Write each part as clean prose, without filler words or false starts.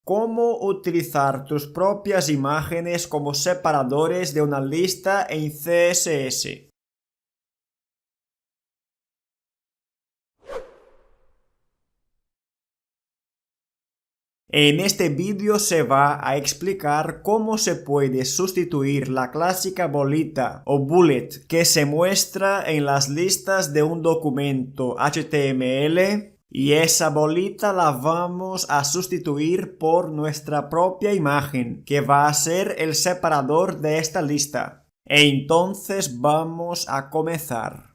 cómo utilizar tus propias imágenes como separadores de una lista en CSS. En este vídeo se va a explicar cómo se puede sustituir la clásica bolita o bullet que se muestra en las listas de un documento HTML y esa bolita la vamos a sustituir por nuestra propia imagen que va a ser el separador de esta lista. Entonces vamos a comenzar.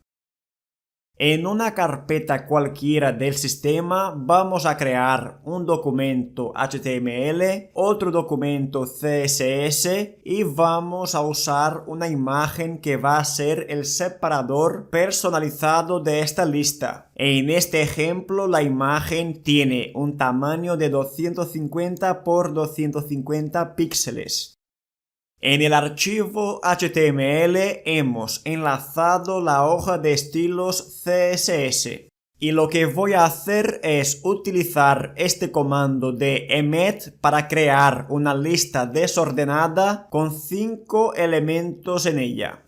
En una carpeta cualquiera del sistema vamos a crear un documento HTML, otro documento CSS y vamos a usar una imagen que va a ser el separador personalizado de esta lista. En este ejemplo la imagen tiene un tamaño de 250 por 250 píxeles. En el archivo HTML hemos enlazado la hoja de estilos CSS y lo que voy a hacer es utilizar este comando de emmet para crear una lista desordenada con 5 elementos en ella.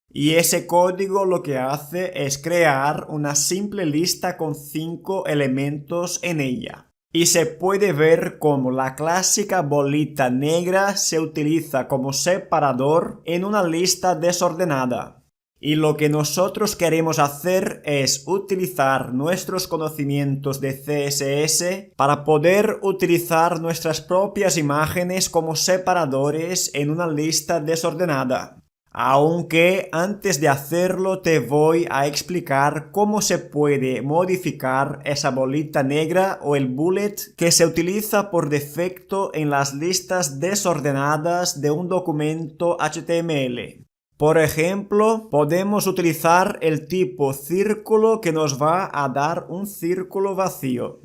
Y ese código lo que hace es crear una simple lista con 5 elementos en ella. Y se puede ver cómo la clásica bolita negra se utiliza como separador en una lista desordenada. Y lo que nosotros queremos hacer es utilizar nuestros conocimientos de CSS para poder utilizar nuestras propias imágenes como separadores en una lista desordenada. Aunque antes de hacerlo te voy a explicar cómo se puede modificar esa bolita negra o el bullet que se utiliza por defecto en las listas desordenadas de un documento HTML. Por ejemplo, podemos utilizar el tipo círculo que nos va a dar un círculo vacío.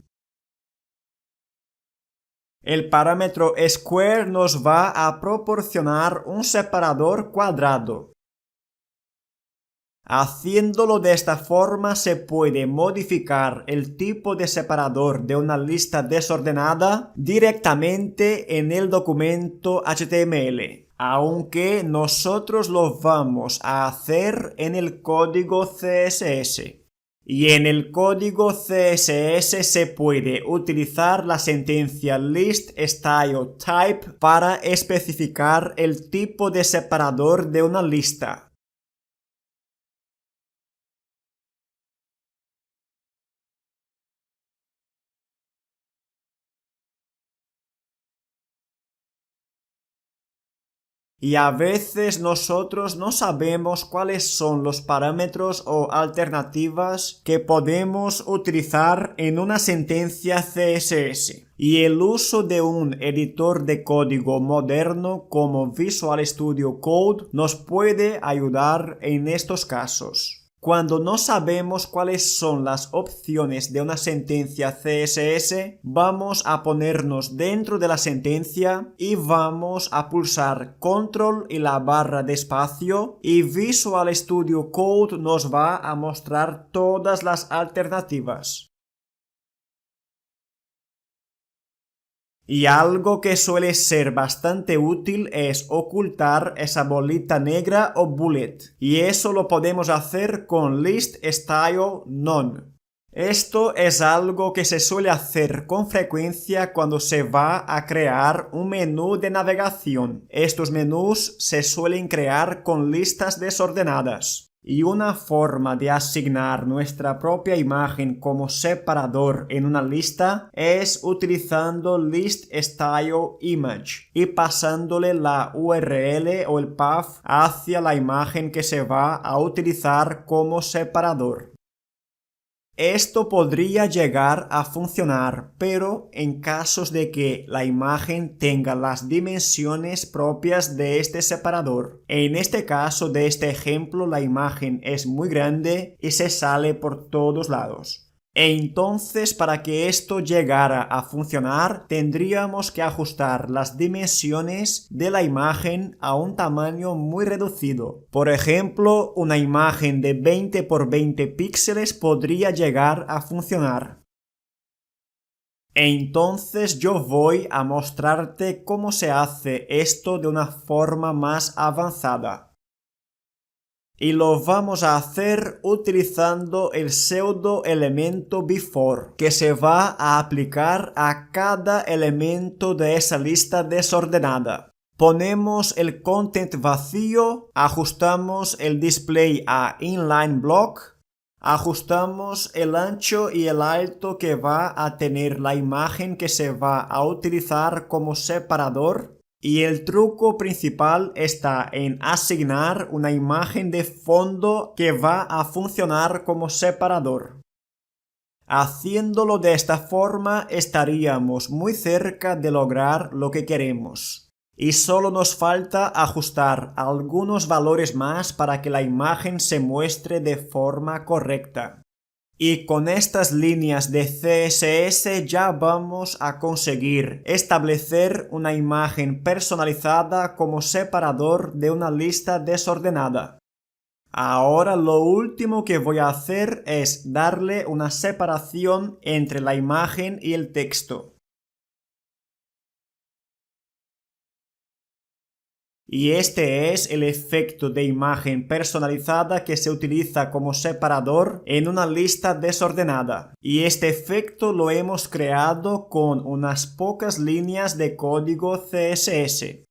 El parámetro square nos va a proporcionar un separador cuadrado. Haciéndolo de esta forma se puede modificar el tipo de separador de una lista desordenada directamente en el documento HTML, aunque nosotros lo vamos a hacer en el código CSS. Y en el código CSS se puede utilizar la sentencia list_style_type para especificar el tipo de separador de una lista. Y a veces nosotros no sabemos cuáles son los parámetros o alternativas que podemos utilizar en una sentencia CSS. Y el uso de un editor de código moderno como Visual Studio Code nos puede ayudar en estos casos. Cuando no sabemos cuáles son las opciones de una sentencia CSS, vamos a ponernos dentro de la sentencia y vamos a pulsar Control y la barra de espacio y Visual Studio Code nos va a mostrar todas las alternativas. Y algo que suele ser bastante útil es ocultar esa bolita negra o bullet. Y eso lo podemos hacer con list_style_none. Esto es algo que se suele hacer con frecuencia cuando se va a crear un menú de navegación. Estos menús se suelen crear con listas desordenadas. Y una forma de asignar nuestra propia imagen como separador en una lista es utilizando list_style_image y pasándole la URL o el path hacia la imagen que se va a utilizar como separador. Esto podría llegar a funcionar, pero en casos de que la imagen tenga las dimensiones propias de este separador. En este caso de este ejemplo, la imagen es muy grande y se sale por todos lados. Entonces, para que esto llegara a funcionar, tendríamos que ajustar las dimensiones de la imagen a un tamaño muy reducido. Por ejemplo, una imagen de 20 por 20 píxeles podría llegar a funcionar. Entonces yo voy a mostrarte cómo se hace esto de una forma más avanzada. Y lo vamos a hacer utilizando el pseudo elemento before, que se va a aplicar a cada elemento de esa lista desordenada. Ponemos el content vacío, ajustamos el display a inline block, ajustamos el ancho y el alto que va a tener la imagen que se va a utilizar como separador. Y el truco principal está en asignar una imagen de fondo que va a funcionar como separador. Haciéndolo de esta forma estaríamos muy cerca de lograr lo que queremos. Y solo nos falta ajustar algunos valores más para que la imagen se muestre de forma correcta. Y con estas líneas de CSS ya vamos a conseguir establecer una imagen personalizada como separador de una lista desordenada. Ahora lo último que voy a hacer es darle una separación entre la imagen y el texto. Y este es el efecto de imagen personalizada que se utiliza como separador en una lista desordenada. Y este efecto lo hemos creado con unas pocas líneas de código CSS.